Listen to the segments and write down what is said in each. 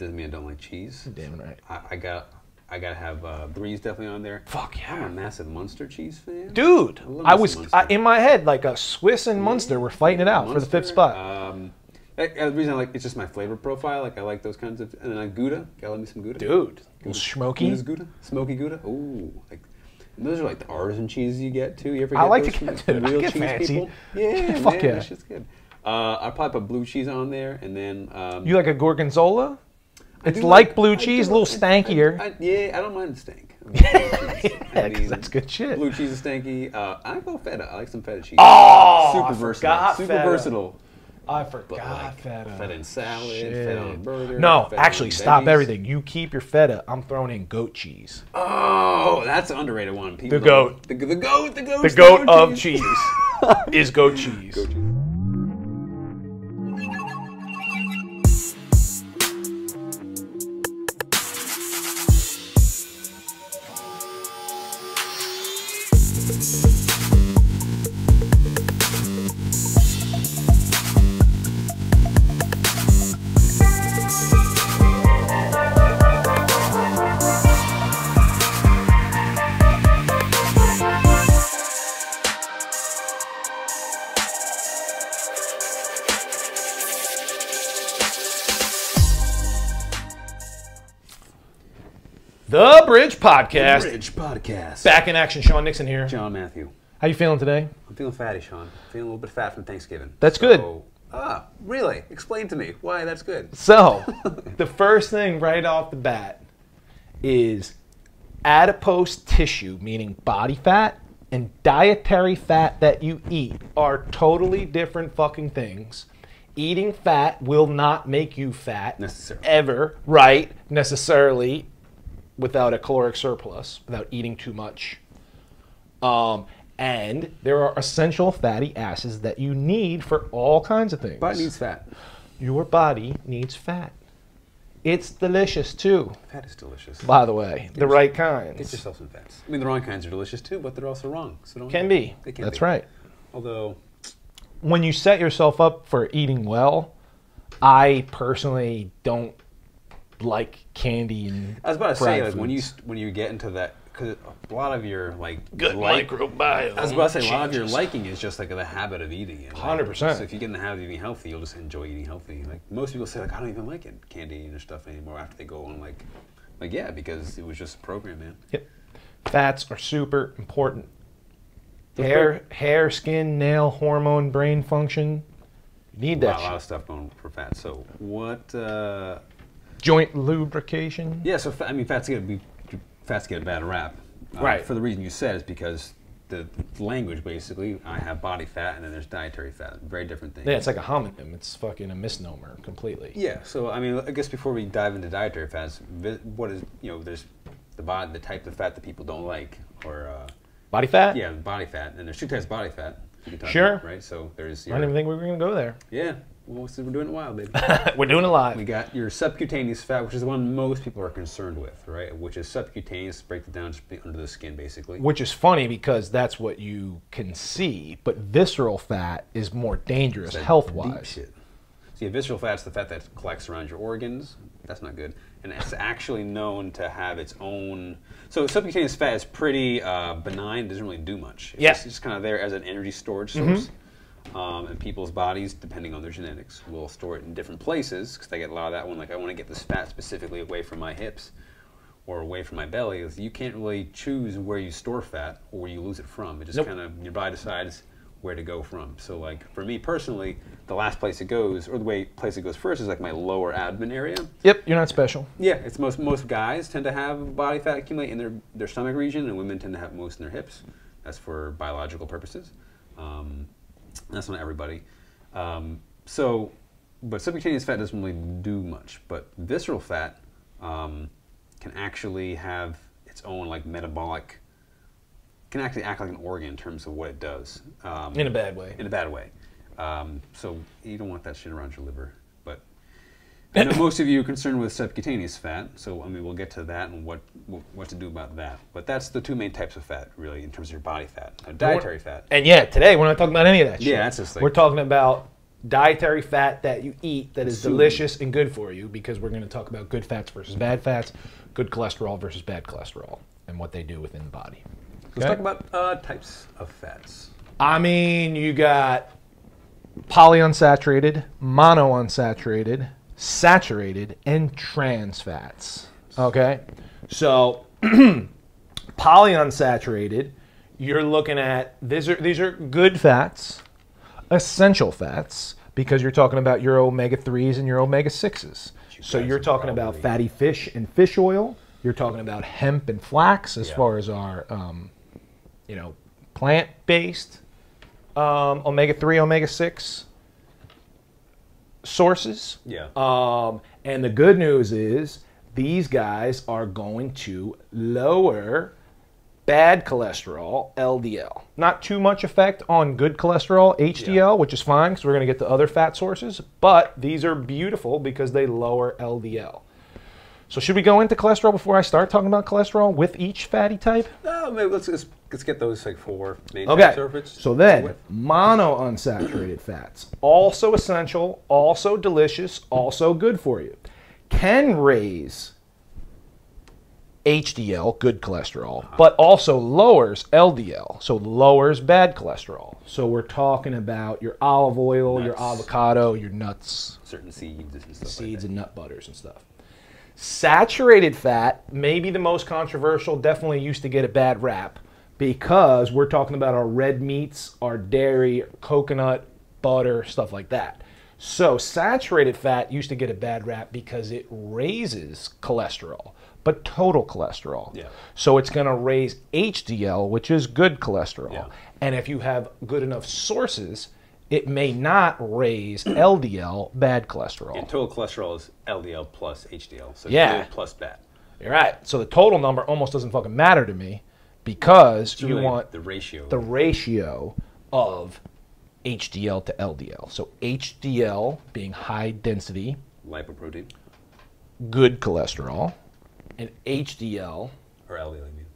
doesn't mean I don't like cheese. Damn right. I gotta have Brie's definitely on there. Fuck yeah. I'm a massive Munster cheese fan. Dude, in my head, like a Swiss and Munster were fighting it out for the 5th spot. The reason I like it's just my flavor profile. Like I like those kinds of, and then Gouda. Gotta love me some Gouda. Dude, smoky. Gouda, smoky Gouda. Ooh, like and those are like the artisan cheeses you get too. You ever get I like those to get from the real get cheese fancy. people? Yeah, Fuck man, yeah. that shit's good. I'll probably put blue cheese on there, and then You like a gorgonzola? It's like blue cheese, a little stankier. I don't mind the stank. Yeah, because that's good shit. Blue cheese is stanky. I go feta. I like some feta cheese. Oh, super versatile. Super versatile. I forgot like, feta. Feta in salad, Shit. feta on a burger. No, feta actually, on stop veggies. everything. You keep your feta. I'm throwing in goat cheese. Oh, that's an underrated one. People The goat. The goat. The goat of cheese is goat cheese. Goat cheese. The Bridge Podcast. Bridge Podcast. Back in action. Sean Nixon here. John Matthew. How you feeling today? I'm feeling fatty, Sean. Feeling a little bit fat from Thanksgiving. That's good. Really? Explain to me why that's good. So, the first thing right off the bat is adipose tissue, meaning body fat, and dietary fat that you eat are totally different fucking things. Eating fat will not make you fat. Necessarily. Ever. Right. Necessarily. Without a caloric surplus, without eating too much. And there are essential fatty acids that you need for all kinds of things. Body needs fat. Your body needs fat. It's delicious too. Fat is delicious. By the way, the right kinds. Get yourself some fats. I mean, the wrong kinds are delicious too, but they're also wrong. So don't. Can be. They can That's be. right. Although, when you set yourself up for eating well, I personally don't like candy and I was about to fried say, like foods. when you get into that, because a lot of your Good microbiome. I was about to say a lot of your liking is just like the habit of eating. And, 100%. So if you get in the habit of eating healthy, you'll just enjoy eating healthy. Like most people say, like I don't even like candy and stuff anymore after they go on like yeah, because it was just a program, man. Yep. Fats are super important. Hair, skin, nail, hormone, brain function. You need that A lot shit. of stuff going for fat. So what? Joint lubrication. Yeah, so fats get a bad rap. Right. For the reason you said is because the language basically, I have body fat and then there's dietary fat. Very different things. Yeah, it's like a homonym. It's fucking a misnomer completely. Yeah. So I mean, I guess before we dive into dietary fats, what is there's the type of fat that people don't like or Body fat? yeah, body fat, and there's two types of body fat. You can talk Sure. about, right? So there's I didn't even think we were going to go there. yeah. Well, we're doing it wild, baby. We're doing it live. We got your subcutaneous fat, which is the one most people are concerned with, right? Which is subcutaneous, break it down, just under the skin, basically. Which is funny because that's what you can see, but visceral fat is more dangerous Deep health-wise. shit. So yeah, visceral fat's the fat that collects around your organs. That's not good. And it's actually known to have its own... So subcutaneous fat is pretty benign. It doesn't really do much. It's just kind of there as an energy storage source. And people's bodies, depending on their genetics, will store it in different places because they get a lot of that one. Like, I want to get this fat specifically away from my hips or away from my belly. You can't really choose where you store fat or where you lose it from. It just kind of, your body decides where to go from. So, like, for me personally, the last place it goes, or the place it goes first, is like my lower abdomen area. Yep, you're not special. Yeah, it's most guys tend to have body fat accumulate in their stomach region, and women tend to have most in their hips. That's for biological purposes. That's not everybody. But subcutaneous fat doesn't really do much. But visceral fat can actually have its own like metabolic, can actually act like an organ in terms of what it does. In a bad way. In a bad way. So you don't want that shit around your liver. But I know most of you are concerned with subcutaneous fat. So I mean, we'll get to that and what to do about that. But that's the two main types of fat, really, in terms of your body fat. Dietary fat. And yeah, today we're not talking about any of that shit. Yeah, that's just like... We're talking about dietary fat that you eat that is delicious and good for you, because we're going to talk about good fats versus bad fats, good cholesterol versus bad cholesterol, and what they do within the body. Let's talk about types of fats. I mean, you got polyunsaturated, monounsaturated, saturated, and trans fats. Okay? So, polyunsaturated, you're looking at, these are good fats, essential fats, because you're talking about your omega-3s and your omega-6s. So you're talking about fatty fish and fish oil. You're talking about hemp and flax as far as our, plant-based omega-3, omega-6 sources. Yeah. And the good news is these guys are going to lower bad cholesterol, LDL. Not too much effect on good cholesterol, HDL, which is fine because we're going to get to other fat sources, but these are beautiful because they lower LDL. So should we go into cholesterol before I start talking about cholesterol with each fatty type? No, maybe let's get those like 4 main types of it. So then, monounsaturated fats, also essential, also delicious, also good for you, can raise HDL, good cholesterol, but also lowers LDL, so lowers bad cholesterol. So we're talking about your olive oil, nuts, your avocado, your nuts, certain seeds and stuff seeds and nut butters and stuff. Saturated fat, maybe the most controversial, definitely used to get a bad rap because we're talking about our red meats, our dairy, coconut, butter, stuff like that. So saturated fat used to get a bad rap because it raises cholesterol, but total cholesterol. Yeah. So it's going to raise HDL, which is good cholesterol. Yeah. And if you have good enough sources, it may not raise LDL, bad cholesterol. And total cholesterol is LDL plus HDL, so good plus bad. You're right. So the total number almost doesn't fucking matter to me because you really want the ratio of HDL to LDL. So HDL being high density lipoprotein, good cholesterol, and HDL or LDL, I mean.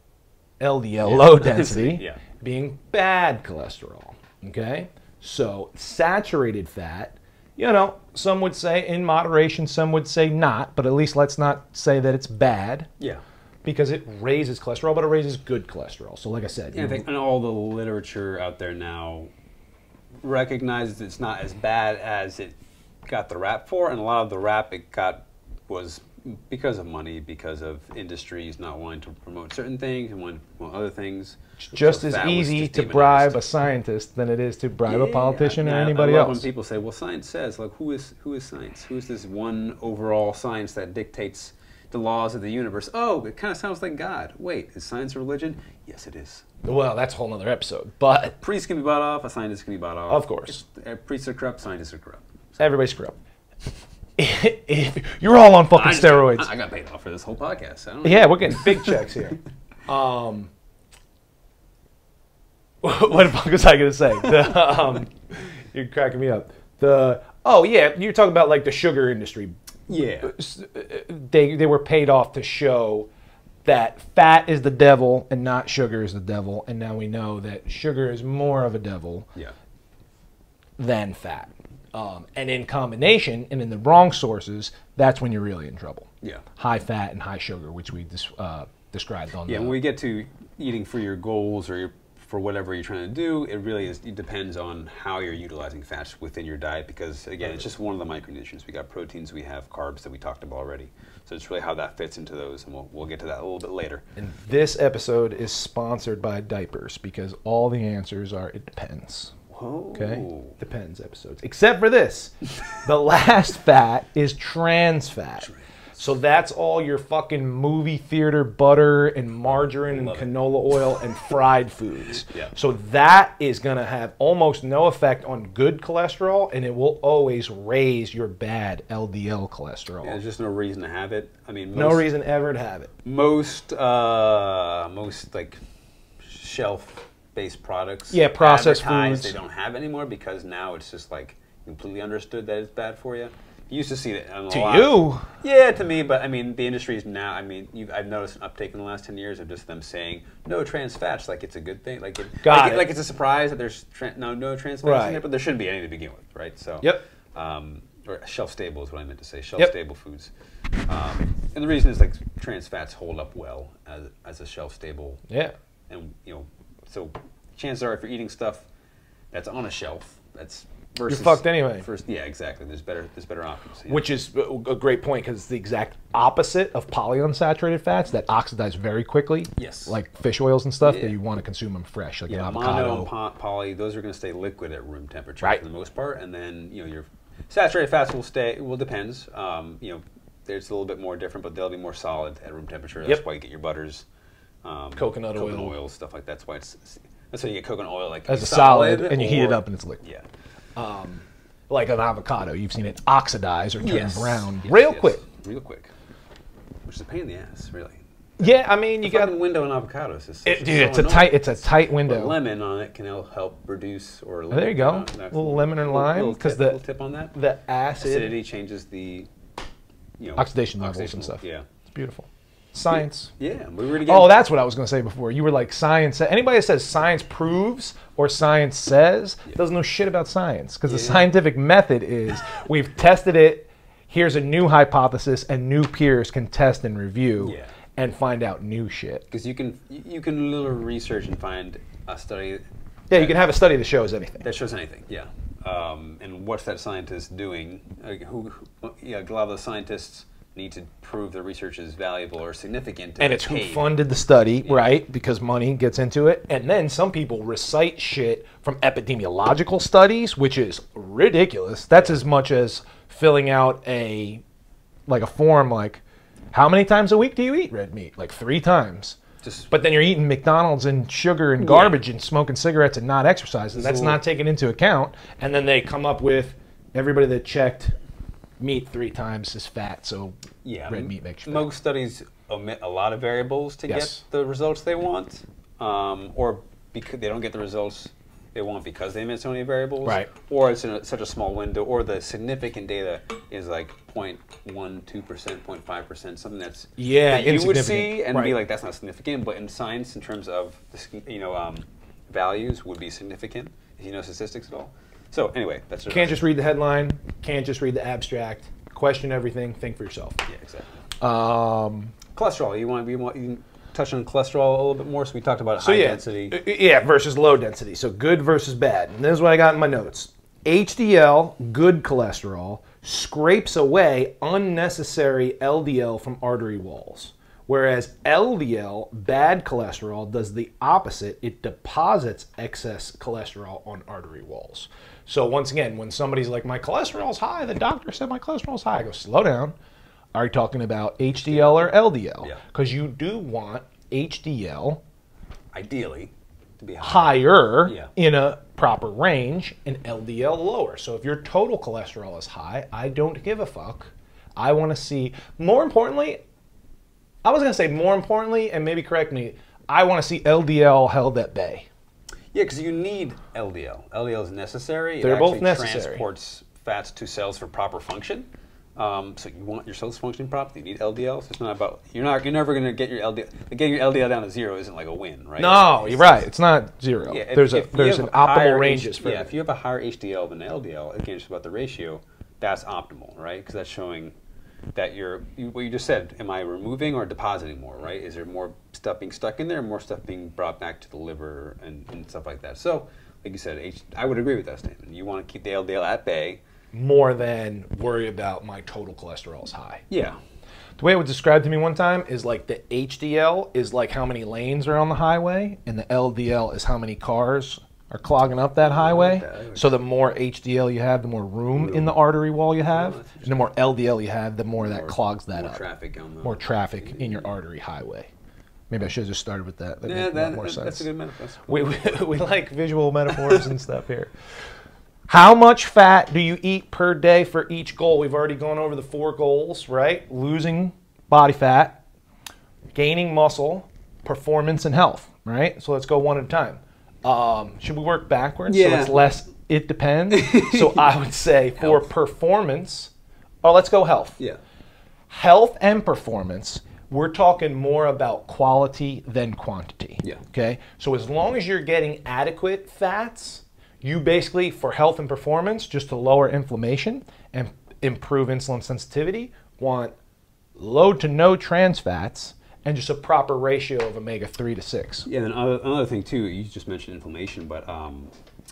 LDL low density yeah. being bad cholesterol. Okay? So saturated fat, you know, some would say in moderation, some would say not, but at least let's not say that it's bad. Yeah. Because it raises cholesterol, but it raises good cholesterol. So like I said. Yeah, I think and all the literature out there now recognizes it's not as bad as it got the rap for, and a lot of the rap it got was because of money, because of industries not wanting to promote certain things and wanting to promote other things. It's just as easy to bribe a scientist than it is to bribe a politician or anybody else. When people say, well, science says, like, who is science? Who is this one overall science that dictates the laws of the universe? Oh, it kind of sounds like God. Wait, is science a religion? Yes, it is. Well, that's a whole other episode. But priests can be bought off, a scientist can be bought off. Of course. Priests are corrupt, scientists are corrupt. So. Everybody's corrupt. You're all on fucking steroids. I got paid off for this whole podcast. I don't know. We're getting big checks here. What the fuck was I going to say? You're cracking me up. You're talking about like the sugar industry. Yeah. They were paid off to show that fat is the devil and not sugar is the devil. And now we know that sugar is more of a devil than fat. And in combination and in the wrong sources, that's when you're really in trouble. Yeah. High fat and high sugar, which we described on when we get to eating for your goals or for whatever you're trying to do, it depends on how you're utilizing fats within your diet because, again, it's just one of the micronutrients. We got proteins, we have carbs that we talked about already. So it's really how that fits into those, and we'll get to that a little bit later. And this episode is sponsored by diapers because all the answers are it depends. Whoa. Okay? Depends episodes. Except for this. The last fat is trans fat. So that's all your fucking movie theater butter and margarine and canola oil and fried foods. Yeah. So that is going to have almost no effect on good cholesterol, and it will always raise your bad LDL cholesterol. Yeah, there's just no reason to have it. I mean, no reason ever to have it. Most like shelf-based products, processed foods, they don't have anymore because now it's just like completely understood that it's bad for you. You used to see it on a To lot. you? Yeah, to me, but I mean, the industry is now, I mean, I've noticed an uptake in the last 10 years of just them saying no trans fats, like it's a good thing. Like, like it's a surprise that there's no trans fats in there, but there shouldn't be any to begin with, right? So, or shelf-stable is what I meant to say, shelf-stable foods. And the reason is like trans fats hold up well as a shelf-stable. Yeah. And, you know, so chances are if you're eating stuff that's on a shelf, that's versus, you're fucked anyway. Yeah, exactly. There's better options. Yeah. Which is a great point because it's the exact opposite of polyunsaturated fats that oxidize very quickly. Yes. Like fish oils and stuff that you want to consume them fresh, like an avocado. Mono and poly, those are going to stay liquid at room temperature for the most part, and then you know your saturated fats will stay. Well, depends. You know, there's a little bit more different, but they'll be more solid at room temperature. That's why you get your butters, coconut oil, stuff like that. That's why you get coconut oil like as a solid, and you heat it up and it's liquid. Yeah. Like an avocado, you've seen it oxidize or turn brown real quick. Real quick. Which is a pain in the ass, really. Yeah, I mean, you got a window in avocados. It's a tight window. But lemon on it can help reduce or eliminate. There you go. A little lemon and lime because the tip on that. The acidity changes the oxidation levels and stuff. Yeah, it's beautiful. Science. Yeah, we were Oh, that's what I was going to say before. You were like science. Anybody that says science proves or science says doesn't know shit about science because the scientific method is we've tested it. Here's a new hypothesis, and new peers can test and review and find out new shit. Because you can little research and find a study. Yeah, you can have a study that shows anything. That shows anything. Yeah. And what's that scientist doing? A lot of the scientists need to prove their research is valuable or significant. And it's who funded the study, right? Because money gets into it. And then some people recite shit from epidemiological studies, which is ridiculous. That's as much as filling out a form like, how many times a week do you eat red meat? Like 3 times. But then you're eating McDonald's and sugar and garbage and smoking cigarettes and not exercising. That's not taken into account. And then they come up with everybody that checked meat 3 times is fat, so red meat makes you fat. Most studies omit a lot of variables to get the results they want, or because they don't get the results they want because they omit so many variables, or it's in such a small window, or the significant data is like 0.12%, 0.5%, something that's that you would see and be like, that's not significant, but in science, in terms of values, would be significant if you know statistics at all. So anyway, that's just can't just read the headline, can't just read the abstract, question everything, think for yourself. Yeah, exactly. Cholesterol. You can touch on cholesterol a little bit more. So we talked about high density. Yeah, versus low density. So good versus bad. And this is what I got in my notes. HDL, good cholesterol, scrapes away unnecessary LDL from artery walls. Whereas LDL, bad cholesterol, does the opposite. It deposits excess cholesterol on artery walls. So once again, when somebody's like, my cholesterol's high, the doctor said my cholesterol's high, I go, slow down. Are you talking about HDL or LDL? Because you do want HDL, ideally, to be higher in a proper range, and LDL lower. So if your total cholesterol is high, I don't give a fuck. I want to see, more importantly, I was going to say more importantly, and maybe correct me, I want to see LDL held at bay. Yeah, because you need LDL. LDL is necessary. They're both necessary. It transports fats to cells for proper function. So you want your cells functioning properly. You need LDL. So it's not about you're never going to get your LDL. Getting your LDL down to 0 isn't like a win, right? No, you're right. It's not 0. Yeah, there's an optimal ranges for it. If you have a higher HDL than LDL, again, it's about the ratio. That's optimal, right? Because that's showing that what you just said, am I removing or depositing more, right? Is there more stuff being stuck in there, more stuff being brought back to the liver and stuff like that? So, like you said, I would agree with that statement. You want to keep the LDL at bay. More than worry about my total cholesterol is high. Yeah. The way it was described to me one time is like the HDL is like how many lanes are on the highway, and the LDL is how many cars are clogging up that highway. So the more HDL you have, the more room in the artery wall you have, and the more LDL you have, the more that clogs that up. More traffic in your artery highway. Maybe I should have just started with that. That makes a lot more sense. That's a good metaphor. We like visual metaphors and stuff here. How much fat do you eat per day for each goal? We've already gone over the 4 goals, right? Losing body fat, gaining muscle, performance, and health, right? So let's go one at a time. Should we work backwards? Yeah. So it's less, it depends. So I would say for performance, Oh, let's go health. Yeah. Health and performance, we're talking more about quality than quantity. Yeah. Okay? So as long as you're getting adequate fats, you basically, for health and performance, just to lower inflammation and improve insulin sensitivity, want low to no trans fats and just a proper ratio of omega-3 to 6. Yeah, and another thing too, you just mentioned inflammation, but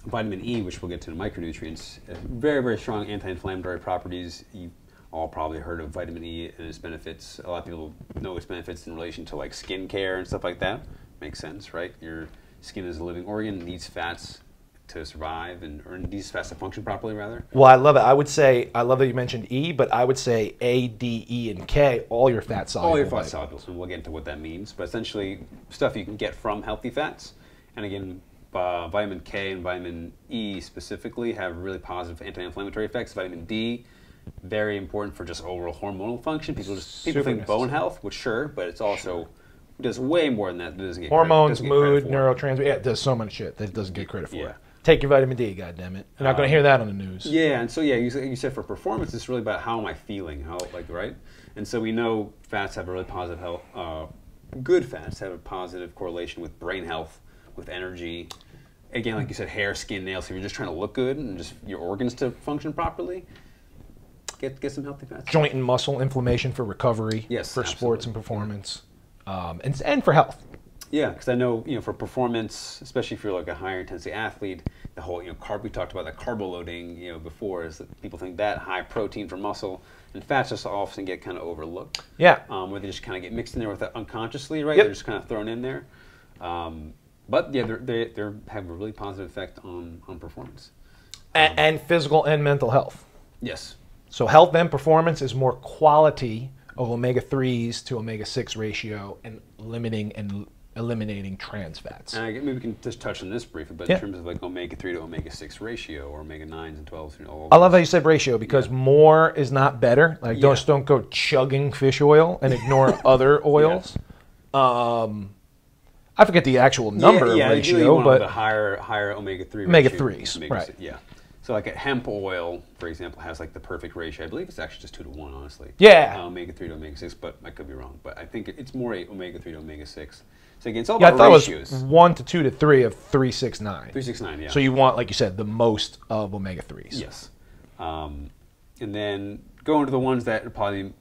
vitamin E, which we'll get to in micronutrients, very, very strong anti-inflammatory properties. You've all probably heard of vitamin E and its benefits. A lot of people know its benefits in relation to like skin care and stuff like that. Makes sense, right? Your skin is a living organ, needs fats to survive, or needs fats to function properly, rather. Well, I love it. I would say, I love that you mentioned E, but I would say A, D, E, and K, all your fat soluble. All your fat solubles, and we'll get into what that means. But essentially, stuff you can get from healthy fats. And again, vitamin K and vitamin E specifically have really positive anti-inflammatory effects. Vitamin D, very important for just overall hormonal function. People think bone health, which sure, but it's also does way more than that. It doesn't get hormones, credit, mood, neurotransmitters. Yeah, it does so much shit that it doesn't get credit for. Yeah. Take your vitamin D, goddammit. You're not going to hear that on the news. Yeah, and so you said for performance, it's really about how am I feeling, right? And so we know fats have a really positive health. Good fats have a positive correlation with brain health, with energy. Again, like you said, hair, skin, nails. If you're just trying to look good and just your organs to function properly, get some healthy fats. Joint and muscle inflammation for recovery. Yes, for absolutely. sports and performance, and for health. Yeah, because I know for performance, especially if you're like a higher intensity athlete, the whole carb we talked about, that carbo loading before, is that people think that high protein for muscle and fats just often get kind of overlooked. Yeah, where they just kind of get mixed in there with that unconsciously, right? Yep. They're just kind of thrown in there. But yeah, they have a really positive effect on performance and physical and mental health. Yes. So health and performance is more quality of omega-3s to omega-6 ratio and eliminating trans fats. And maybe we can just touch on this briefly, but in terms of like omega-3 to omega-6 ratio, or omega-9s and 12s, I love how you said ratio, because more is not better. Like don't go chugging fish oil and ignore other oils. I forget the actual number ratio, but the higher omega-3 omega-3s, right? Yeah. So like a hemp oil, for example, has like the perfect ratio. I believe it's actually just 2 to 1, honestly. Yeah. Omega-3 to omega-6, but I could be wrong. But I think it's more omega-3 to omega-6. So again, it's all about ratios. I thought it was 1 to 2 to 3 of 369. 369, yeah. So you want, like you said, the most of omega-3s. Yes. And then going to the ones that are probably,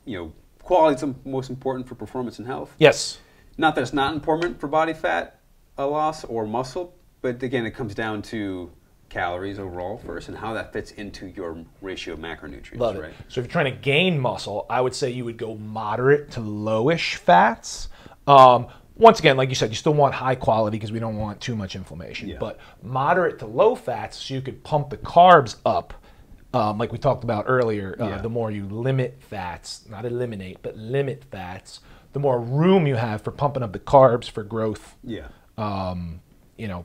quality is most important for performance and health. Yes. Not that it's not important for body fat loss or muscle, but again, it comes down to calories overall first and how that fits into your ratio of macronutrients. Love it. Right? So if you're trying to gain muscle, I would say you would go moderate to lowish fats. Once again, like you said, you still want high quality because we don't want too much inflammation. Yeah. But moderate to low fats, so you could pump the carbs up, like we talked about earlier. The more you limit fats, not eliminate, but limit fats, the more room you have for pumping up the carbs for growth. Yeah.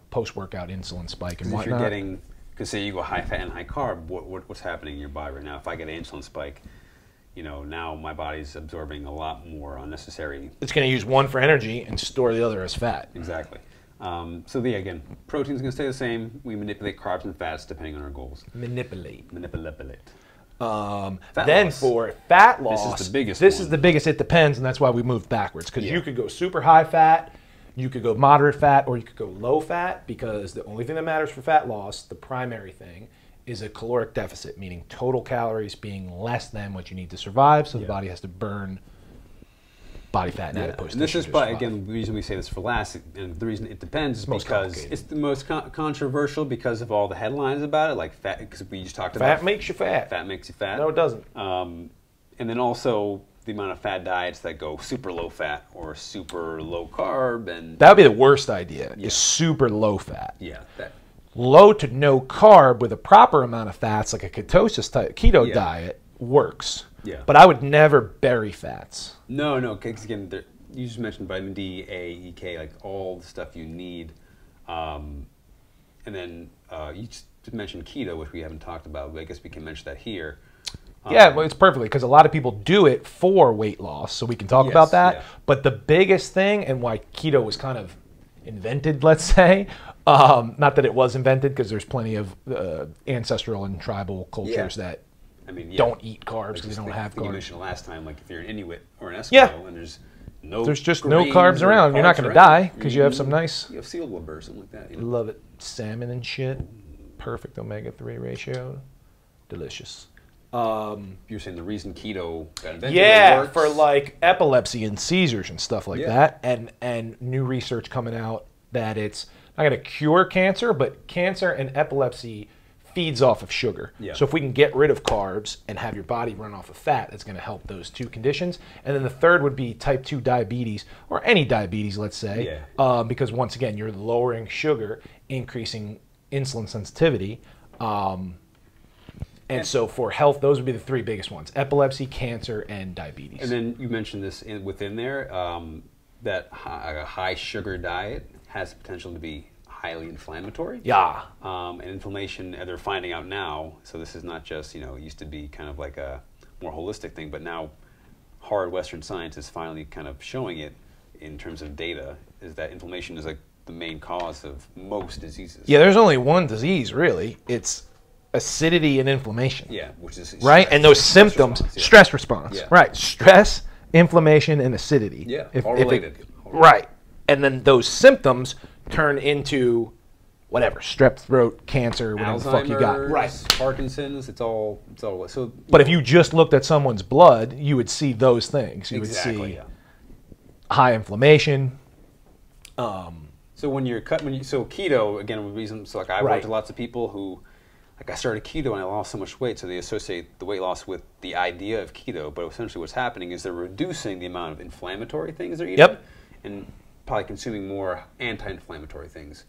Post-workout insulin spike and whatnot. If you're getting, because say you go high fat and high carb, what's happening in your body right now? If I get an insulin spike, now my body's absorbing a lot more unnecessary. It's going to use one for energy and store the other as fat. Exactly. Again, protein's going to stay the same. We manipulate carbs and fats depending on our goals. Manipulate. Fat Then loss. For fat loss, this is the biggest This one. is the biggest. It depends, and that's why we moved backwards. Because you could go super high fat, you could go moderate fat, or you could go low fat, because the only thing that matters for fat loss, the primary thing, is a caloric deficit, meaning total calories being less than what you need to survive, so the body has to burn body fat and adipose and this tissue is, to by, survive. again, the reason we say this for last, and the reason it depends is most because complicated. it's the most controversial because of all the headlines about it, like fat, because we just talked about Fat makes you fat. Fat makes you fat. No, it doesn't. And then also the amount of fat diets that go super low fat or super low carb, and That would be the worst idea, is super low fat. yeah, that. Low to no carb with a proper amount of fats, like a ketosis type keto diet, works. Yeah. But I would never bury fats. No, because again, you just mentioned vitamin D, A, E, K, like all the stuff you need. And then you just mentioned keto, which we haven't talked about, but I guess we can mention that here. Yeah, well, it's perfectly, because a lot of people do it for weight loss, so we can talk about that. Yeah. But the biggest thing, and why keto was kind of invented, let's say, not that it was invented, because there's plenty of ancestral and tribal cultures that I mean, don't eat carbs because they don't have carbs. You mentioned last time, like if you're an Inuit or an Eskimo, Yeah. and there's just no carbs around. You're not going to die because you have some nice. You have seal blubber or something like that. You know? Love it. Salmon and shit. Perfect omega-3 ratio. Delicious. You're saying the reason keto got invented? Yeah, for like epilepsy and seizures and stuff like that, and new research coming out that it's not going to cure cancer, but cancer and epilepsy feeds off of sugar. Yeah. So if we can get rid of carbs and have your body run off of fat, that's going to help those two conditions. And then the third would be type 2 diabetes, or any diabetes, let's say, because once again, you're lowering sugar, increasing insulin sensitivity. And so for health, those would be the three biggest ones: epilepsy, cancer, and diabetes. And then you mentioned this within there, that a high sugar diet has the potential to be highly inflammatory. Yeah. And inflammation, they're finding out now, so this is not just, it used to be kind of like a more holistic thing, but now hard Western science is finally kind of showing it in terms of data, is that inflammation is like the main cause of most diseases. Yeah, there's only one disease, really. It's acidity and inflammation. Yeah, which is right, and those symptoms, stress response. Yeah. Right, stress, inflammation, and acidity. Yeah, all related. Right, and then those symptoms turn into whatever, strep throat, cancer, whatever the fuck you got. Right, Parkinson's. It's all so. But if you just looked at someone's blood, you would see those things. You would see high inflammation. So when you're so keto again, reasons like I worked with lots of people who. Like I started keto and I lost so much weight, so they associate the weight loss with the idea of keto, but essentially what's happening is they're reducing the amount of inflammatory things they're eating and probably consuming more anti-inflammatory things.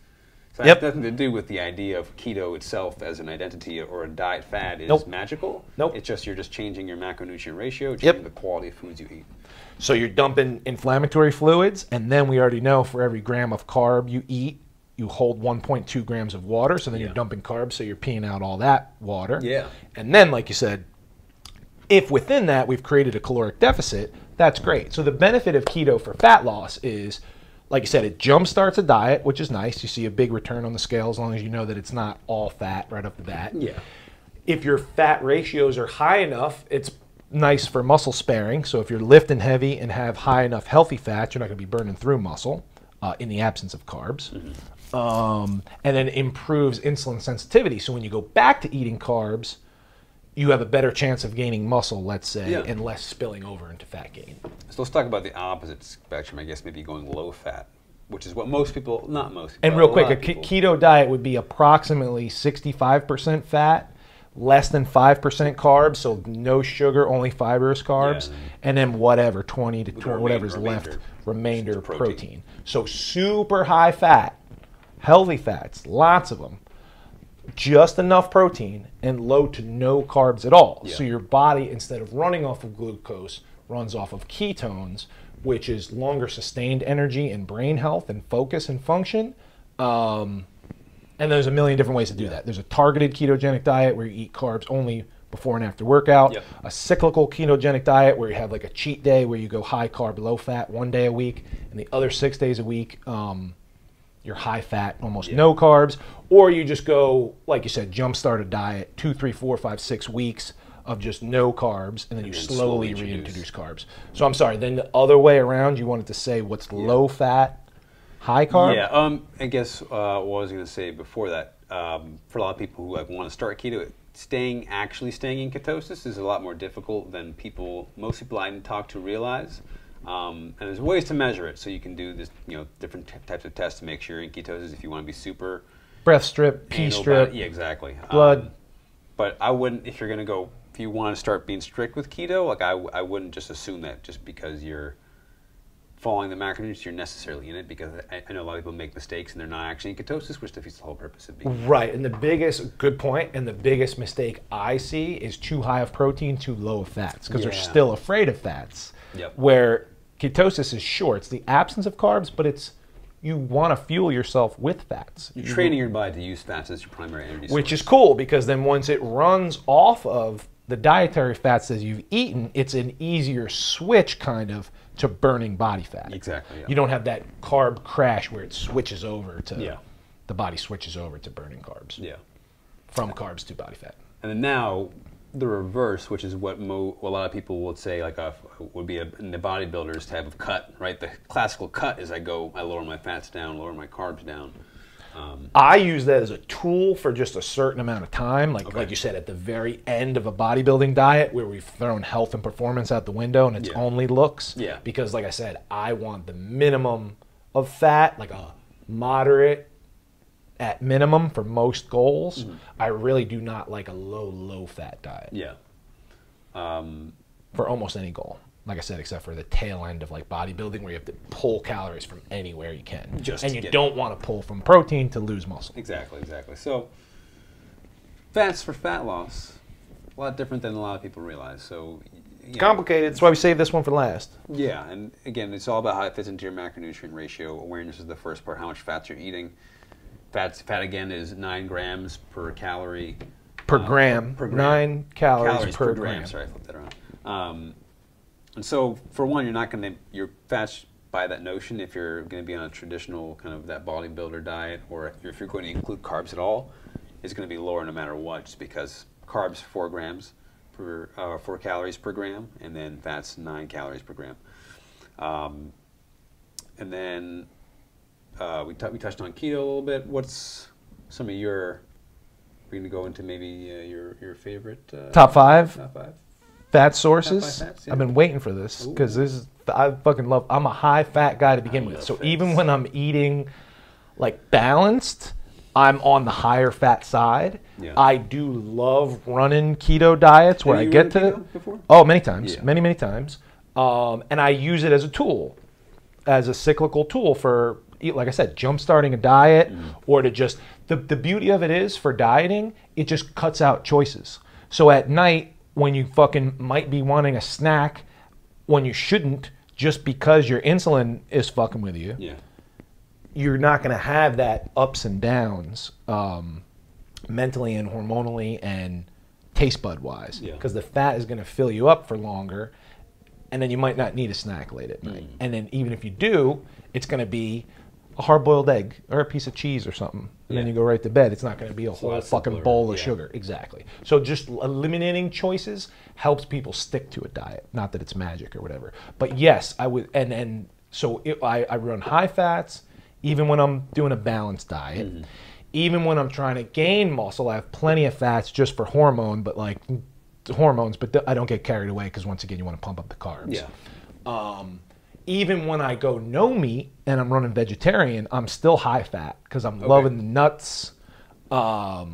So that has nothing to do with the idea of keto itself as an identity or a diet fad is magical. It's just you're just changing your macronutrient ratio, changing the quality of foods you eat. So you're dumping inflammatory fluids, and then we already know for every gram of carb you eat, you hold 1.2 grams of water, so then you're dumping carbs, so you're peeing out all that water. Yeah. And then, like you said, if within that we've created a caloric deficit, that's great. So the benefit of keto for fat loss is, like you said, it jumpstarts a diet, which is nice. You see a big return on the scale as long as you know that it's not all fat right off the bat. Yeah. If your fat ratios are high enough, it's nice for muscle sparing. So if you're lifting heavy and have high enough healthy fats, you're not going to be burning through muscle in the absence of carbs. And then improves insulin sensitivity. So when you go back to eating carbs, you have a better chance of gaining muscle, let's say, and less spilling over into fat gain. So let's talk about the opposite spectrum, I guess, maybe going low fat, which is what most people, not most people. And real quick, a keto diet would be approximately 65% fat, less than 5% carbs, so no sugar, only fibrous carbs, and then whatever, 20 to 20, whatever's left, remainder protein. So super high fat. Healthy fats, lots of them, just enough protein, and low to no carbs at all. So your body, instead of running off of glucose, runs off of ketones, which is longer sustained energy and brain health and focus and function. And there's a million different ways to do that. There's a targeted ketogenic diet where you eat carbs only before and after workout. A cyclical ketogenic diet where you have like a cheat day where you go high carb, low fat 1 day a week, and the other 6 days a week, you're high fat, almost no carbs, or you just go, like you said, jumpstart a diet, 2, 3, 4, 5, 6 weeks of just no carbs, and then you slowly reintroduce carbs. So I'm sorry, then the other way around, you wanted to say what's low fat, high carb? Yeah, I guess what I was going to say before that, for a lot of people who want to start keto, actually staying in ketosis is a lot more difficult than most people I talk to realize. And there's ways to measure it, so you can do this, different types of tests to make sure you're in ketosis if you want to be super. Breath strip, pee strip. Yeah, exactly. Blood. But I wouldn't, if you want to start being strict with keto, like I wouldn't just assume that just because you're following the macronutrients, you're necessarily in it, because I know a lot of people make mistakes and they're not actually in ketosis, which defeats the whole purpose of being. Right, and good point, and the biggest mistake I see is too high of protein, too low of fats, because they're still afraid of fats. Where ketosis is sure, it's the absence of carbs, but you want to fuel yourself with fats. You're training your body to use fats as your primary energy source. Which is cool, because then once it runs off of the dietary fats that you've eaten, it's an easier switch kind of to burning body fat. Exactly. Yeah. You don't have that carb crash where it switches over to, the body switches over to burning carbs. Yeah. From carbs to body fat. And then now, the reverse, which is what a lot of people would say, like would be in the bodybuilder's type of cut, right? The classical cut is I lower my fats down, lower my carbs down. I use that as a tool for just a certain amount of time, like you said, at the very end of a bodybuilding diet where we've thrown health and performance out the window and it's only looks. Yeah. Because like I said, I want the minimum of fat, like a moderate at minimum for most goals. I really do not like a low fat diet. Yeah. For almost any goal. Like I said, except for the tail end of like bodybuilding where you have to pull calories from anywhere you can. And you don't want to pull from protein to lose muscle. Exactly. So fats for fat loss, a lot different than a lot of people realize. So it's complicated. That's why we saved this one for last. Yeah, and again, it's all about how it fits into your macronutrient ratio. Awareness is the first part, how much fats you're eating. Fat again is 9 grams per calorie. Per gram. 9 calories per gram. Sorry, I flipped that around. And so, for one, you're not going to, your fats, by that notion, if you're going to be on a traditional kind of that bodybuilder diet, or if you're going to include carbs at all, is going to be lower no matter what, just because carbs 4 calories per gram, and then fats 9 calories per gram. And then we touched on keto a little bit. What's some of your? We're going to go into maybe your favorite top 5. Top 5. Fat sources. Fats, yeah. I've been waiting for this because I fucking love. I'm a high fat guy to begin with, so fats. Even when I'm eating like balanced, I'm on the higher fat side. Yeah. I do love running keto diets where I get to keto before? Oh, many times, many times, and I use it as a tool, as a cyclical tool for, like I said, jump starting a diet or to just the beauty of it is for dieting, it just cuts out choices. So at night, when you fucking might be wanting a snack when you shouldn't, just because your insulin is fucking with you, you're not going to have that ups and downs mentally and hormonally and taste bud wise, because the fat is going to fill you up for longer, and then you might not need a snack late at night. And then even if you do, it's going to be a hard-boiled egg or a piece of cheese or something, and then you go right to bed. It's not going to be a whole fucking bowl of sugar. Exactly. So just eliminating choices helps people stick to a diet. Not that it's magic or whatever, but yes, I would. And so I run high fats even when I'm doing a balanced diet. Even when I'm trying to gain muscle, I have plenty of fats just for hormones, but I don't get carried away because once again, you want to pump up the carbs. Even when I go no meat and I'm running vegetarian, I'm still high fat because I'm loving the nuts. I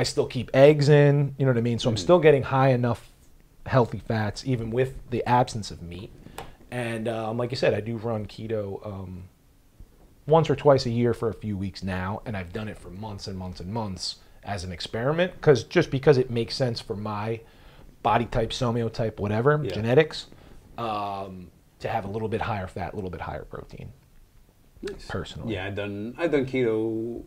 still keep eggs in, you know what I mean? So I'm still getting high enough healthy fats even with the absence of meat. And like you said, I do run keto once or twice a year for a few weeks now, and I've done it for months and months and months as an experiment, because it makes sense for my body type, somiotype, whatever, genetics. To have a little bit higher fat, a little bit higher protein. Nice. Personally. Yeah, I've done keto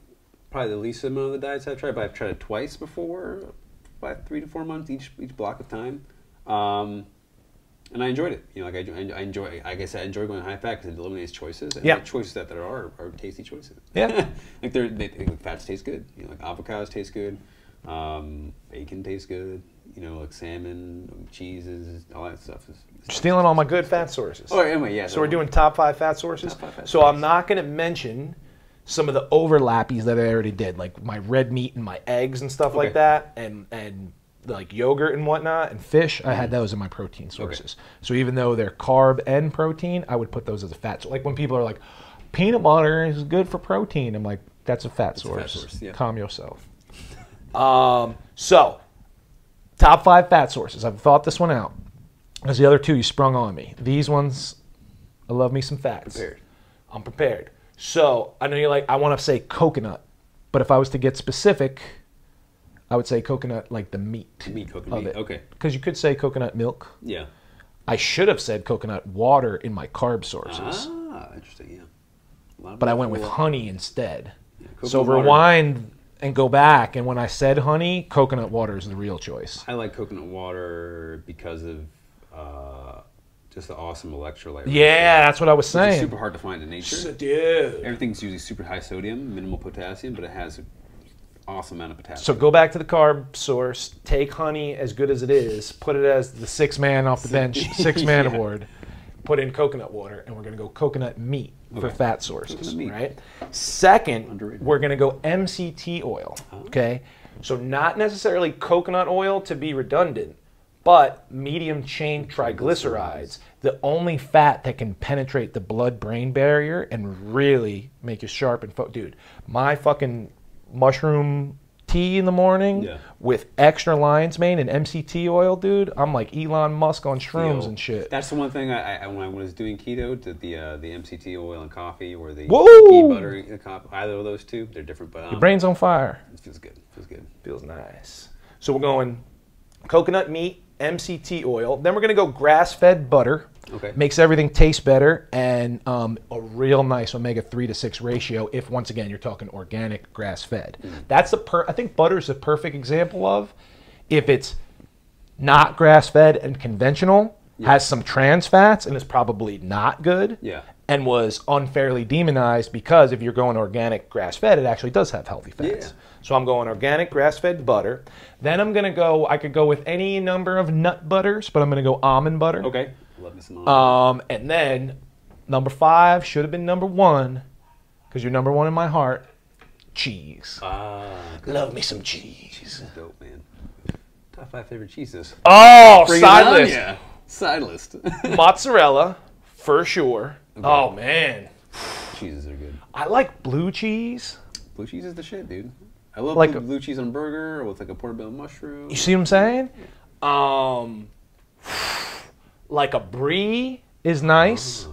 probably the least amount of the diets I've tried, but I've tried it twice before, about 3 to 4 months each block of time. And I enjoyed it. You know, like I enjoy, like I said, I enjoy going high fat because it eliminates choices. And the choices that there are tasty choices. Yeah. like fats taste good. You know, like avocados taste good. Bacon tastes good. You know, like salmon, cheeses, all that stuff is stealing all my good fat sources. Oh, anyway, yeah. So we're doing top 5 fat sources. So I'm not going to mention some of the overlappies that I already did, like my red meat and my eggs and stuff like that, and like yogurt and whatnot, and fish. I had those in my protein sources. So even though they're carb and protein, I would put those as a fat. So like when people are like, peanut butter is good for protein, I'm like, that's a fat source. Calm yourself. So top 5 fat sources. I've thought this one out. Because the other 2 you sprung on me. These ones, I love me some fats. I'm prepared. So I know you're like, I want to say coconut, but if I was to get specific, I would say coconut like the meat. Coconut meat. Okay. Because you could say coconut milk. Yeah. I should have said coconut water in my carb sources. Ah, interesting. Yeah. But I went with honey instead. Yeah, so rewind and go back, and when I said honey, coconut water is the real choice. I like coconut water because of just the awesome electrolyte. Yeah, that's what I was saying. It's super hard to find in nature. Dude. Everything's usually super high sodium, minimal potassium, but it has awesome amount of potassium. So go back to the carb source, take honey as good as it is, put it as the 6-man off the bench, 6-man award, put in coconut water, and we're going to go coconut meat for fat sources, right? Second, we're going to go MCT oil, okay? So not necessarily coconut oil to be redundant, but medium chain triglycerides, the only fat that can penetrate the blood-brain barrier and really make you sharp and dude, my fucking mushroom tea in the morning with extra lion's mane and MCT oil, dude, I'm like Elon Musk on shrooms and shit. That's the one thing I when I was doing keto, did the MCT oil and coffee or the ghee butter in coffee, either of those two, they're different. But your brain's on fire. It feels good. Feels good. Feels nice. So we're going coconut meat, MCT oil. Then we're going to go grass-fed butter. Okay. Makes everything taste better, and a real nice omega-3 to 6 ratio if, once again, you're talking organic grass-fed. That's I think butter's the perfect example of if it's not grass-fed and conventional, has some trans fats, and is probably not good, and was unfairly demonized because if you're going organic grass-fed, it actually does have healthy fats. So I'm going organic grass-fed butter. Then I'm going to go, I could go with any number of nut butters, but I'm going to go almond butter. Okay. Love me some almond. And then number 5 should have been number 1 because you're number 1 in my heart, cheese. Love me some cheese. Cheese is dope, man. Top 5 favorite cheeses. Oh, Bring side list. Yeah. Side list. Mozzarella, for sure. Okay. Oh, man. Cheeses are good. I like blue cheese. Blue cheese is the shit, dude. I love like blue cheese on a burger with like a portobello mushroom. You see what I'm saying? Like a brie is nice.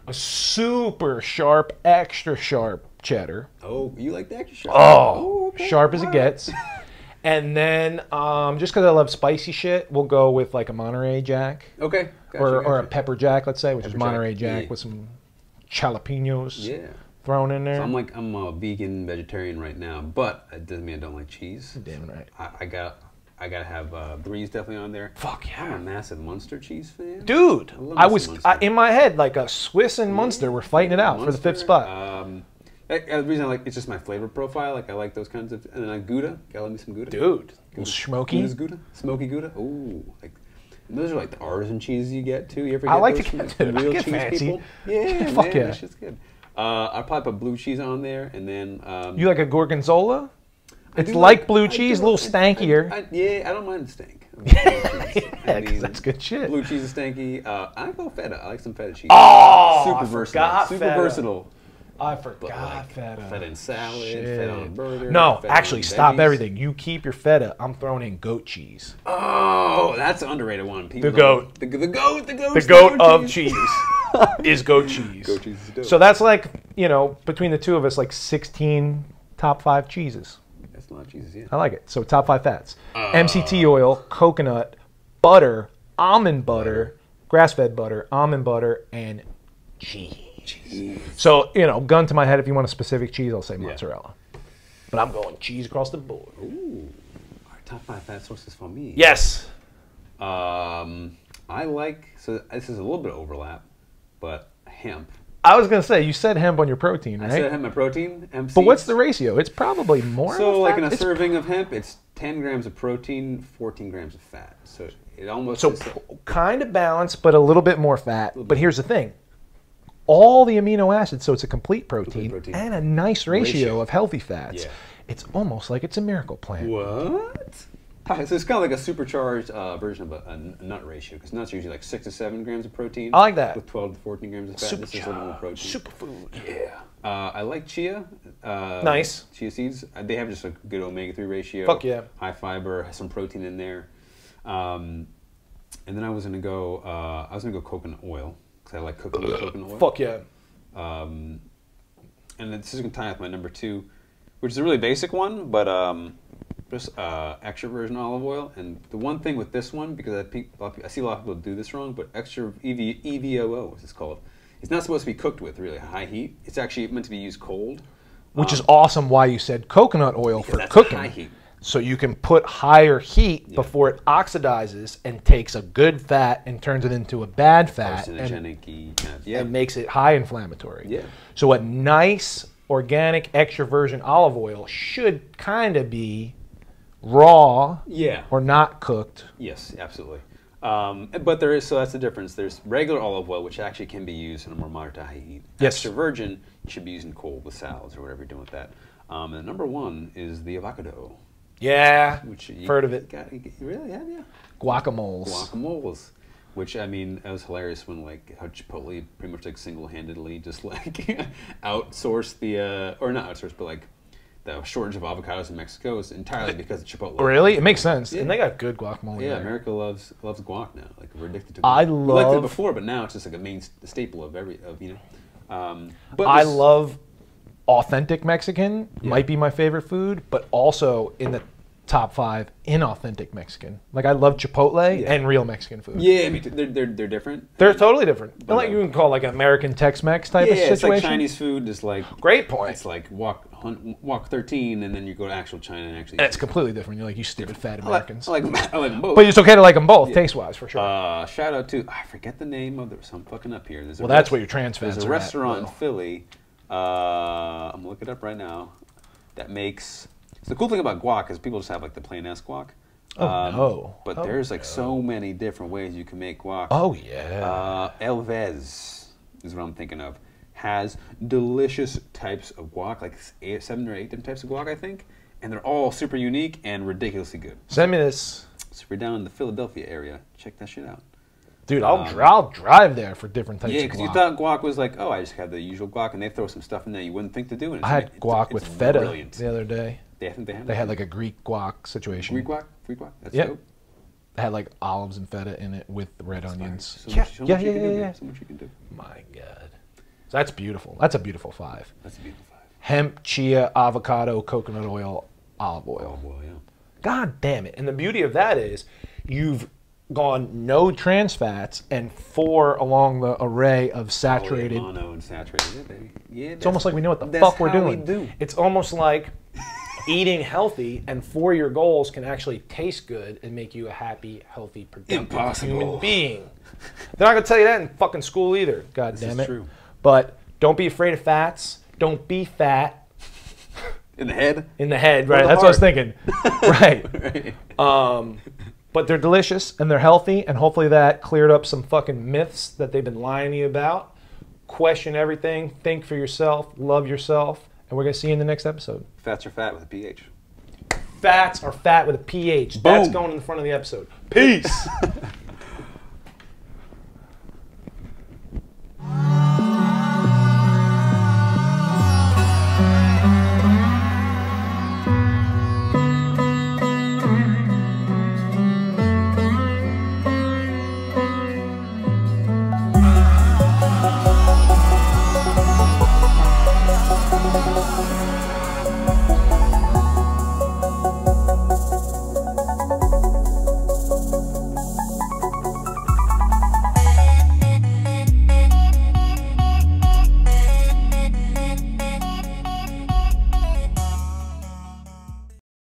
A super sharp, extra sharp cheddar. Oh, you like the extra sharp? Oh, okay. Sharp as it gets. And then just because I love spicy shit, we'll go with like a Monterey Jack. Okay. Gotcha, or a pepper jack, let's say, which is Monterey Jack with some jalapenos thrown in there. So I'm a vegan vegetarian right now, but it doesn't mean I don't like cheese. Damn right. I gotta have Brie's definitely on there. Fuck yeah. I'm a massive Munster cheese fan. Dude, I was in my head like a Swiss and Munster were fighting it out for the 5th spot. The reason I like it's just my flavor profile. Like I like those kinds of, and then Gouda. Gotta love me some Gouda. Dude, smoky. Gouda, smoky Gouda. Ooh, like those are like the artisan cheeses you get too. You ever get I like those to get from real cheese fancy. people? Yeah, fuck man, yeah. That shit's good. I'll probably put blue cheese on there, and then you like a gorgonzola? It's like blue cheese, a little stankier. I don't mind the stank. Because that's good shit. Blue cheese is stanky. I go feta. I like some feta cheese. Oh, super versatile. Super versatile. I forgot feta. Feta in salad, feta on burger. No, actually, stop everything. You keep your feta. I'm throwing in goat cheese. Oh, that's an underrated one. The goat. The goat. The goat of cheese is goat cheese. Goat cheese is dope. So that's like, between the two of us, like 16 top 5 cheeses. That's a lot of cheeses, yeah. I like it. So top 5 fats. MCT oil, coconut, butter, almond butter, grass-fed butter, almond butter, and cheese. So, gun to my head, if you want a specific cheese, I'll say mozzarella. But I'm going cheese across the board. Ooh. All right, top 5 fat sources for me. Yes. I like, so this is a little bit of overlap, but hemp. I was going to say, you said hemp on your protein, right? I said hemp, my protein, hemp seeds. But what's the ratio? It's probably more. So like in a serving of hemp, it's 10 grams of protein, 14 grams of fat. So it almost kind of balanced, but a little bit more fat. But here's the thing. All the amino acids, so it's a complete protein. And a nice ratio of healthy fats. Yeah. It's almost like it's a miracle plant. What? So it's kind of like a supercharged version of a nut ratio, because nuts are usually like 6 to 7 grams of protein. I like that. With 12 to 14 grams of fat. This is a little more protein. Superfood. Yeah. I like chia. Nice. Chia seeds. They have just a good omega-3 ratio. Fuck yeah. High fiber, has some protein in there. And then I was gonna go coconut oil, because I like cooking with coconut oil. Fuck yeah. And this is gonna tie up my number 2, which is a really basic one, but just extra virgin olive oil. And the one thing with this one, because I see a lot of people do this wrong, but extra EVOO, as it's called, it's not supposed to be cooked with really high heat. It's actually meant to be used cold. Which is awesome why you said coconut oil for cooking. High heat. So you can put higher heat before it oxidizes and takes a good fat and turns it into a bad fat and makes it high inflammatory. Yeah. So a nice organic extra virgin olive oil should kind of be raw or not cooked. Yes, absolutely. But there is, so that's the difference. There's regular olive oil, which actually can be used in a more moderate to high heat. Yes. Extra virgin, you should be using cold with salads or whatever you're doing with that. And number one is the avocado. Yeah, Which you heard of it. You really have, yeah. Guacamoles. Guacamoles. Which, I mean, it was hilarious when, like, how Chipotle pretty much, like, single-handedly just, like, outsourced the, or not outsourced, but, like, the shortage of avocados in Mexico is entirely because of Chipotle. Really? It makes sense. Yeah. And they got good guacamole. Yeah, there. America loves guac now. Like, we're addicted to guac. I We liked love- it before, but now it's just like a main staple of you know. But I love authentic Mexican. Yeah. Might be my favorite food, but also in the top 5 inauthentic Mexican. Like, I love Chipotle and real Mexican food. Yeah, I mean, they're different. They're totally different. Like, you can call it like an American Tex-Mex type of situation. It's like Chinese food. Just like great point. It's like walk 13, and then you go to actual China and actually. And it's completely different. You're like, you stupid fat Americans. I like them both. But it's okay to like them both, taste-wise, for sure. Shout out to, I forget the name of it, so I'm fucking up here. Well, that's what your trans fats There's a are restaurant in at, Philly, I'm going to look it up right now, that makes, so the cool thing about guac is people just have like the plain ass guac. But there's like so many different ways you can make guac. Oh, yeah. Elvez is what I'm thinking of. Has delicious types of guac, like 7 or 8 different types of guac, I think. And they're all super unique and ridiculously good. Send me this. So if you're down in the Philadelphia area, check that shit out. Dude, I'll drive there for different types of guac. Yeah, because you thought guac was like, oh, I just have the usual guac, and they throw some stuff in there you wouldn't think to do. And I had guac with feta brilliant. the other day. I think They had like a Greek guac situation. Greek guac? Greek guac? That's Yep. dope. They had like olives and feta in it with red onions. So much you can do. My God. So that's beautiful. That's a beautiful 5. That's a beautiful 5. Hemp, chia, avocado, coconut oil, olive oil. Olive oil, yeah. God damn it. And the beauty of that is you've gone no trans fats and 4 along the array of saturated. Mono and saturated. Yeah, baby. Yeah, It's almost like we know what the fuck we're doing. We do. It's almost like eating healthy and 4 your goals can actually taste good and make you a happy, healthy, productive human being. They're not going to tell you that in fucking school either. God damn it. This is true. But don't be afraid of fats. Don't be fat. In the head? In the head, right. That's what I was thinking. Right. But they're delicious and they're healthy, and hopefully that cleared up some fucking myths that they've been lying to you about. Question everything. Think for yourself. Love yourself. And we're going to see you in the next episode. Fats are fat with a pH. Fats are fat with a pH. Boom. That's going in the front of the episode. Peace.